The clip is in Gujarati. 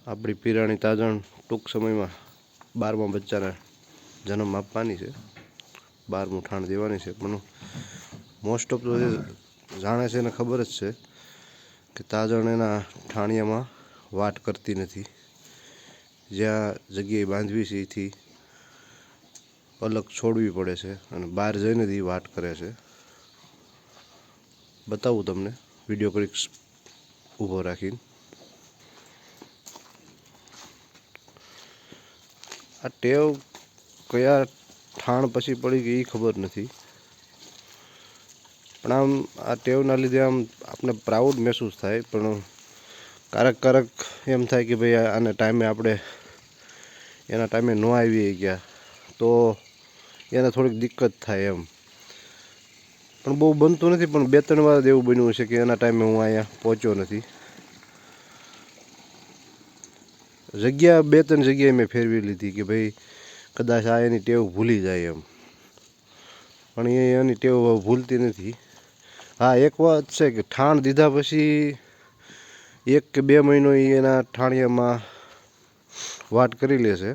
આપણી પીરાણી તાજણ ટૂંક સમયમાં 12મા બચ્ચાને જન્મ આપવાની છે, 12મું ઠાણ દેવાની છે. પણ મોસ્ટ ઓફ તો જે જાણે છે એને ખબર જ છે કે તાજણ એના ઠાણિયામાં વાટ કરતી નથી. જ્યાં જગ્યાએ બાંધવી છે એથી અલગ છોડવી પડે છે અને બહાર જઈને જ એ વાટ કરે છે. બતાવું તમને વિડીયો ક્લિપ ઊભો રાખીને. આ ટેવ કયા ઠાણ પછી પડી ગઈ એ ખબર નથી, પણ આમ આ ટેવના લીધે આમ આપણે પ્રાઉડ મહેસૂસ થાય. પણ ક્યારેક એમ થાય કે ભાઈ આને ટાઈમે આપણે એના ટાઈમે ન આવી ગયા તો એને થોડીક દિક્કત થાય એમ. પણ બહુ બનતું નથી, પણ 2-3 વાર એવું બન્યું છે કે એના ટાઈમે હું અહીંયા પહોંચ્યો નથી. જગ્યા 2-3 જગ્યાએ મેં ફેરવી લીધી કે ભાઈ કદાચ આ એની ટેવ ભૂલી જાય એમ, પણ એ એની ટેવ ભૂલતી નથી. હા, એક વાત છે કે ઠાણ દીધા પછી 1 કે 2 મહિનો એ એના ઠાણિયામાં વાટ કરી લે છે.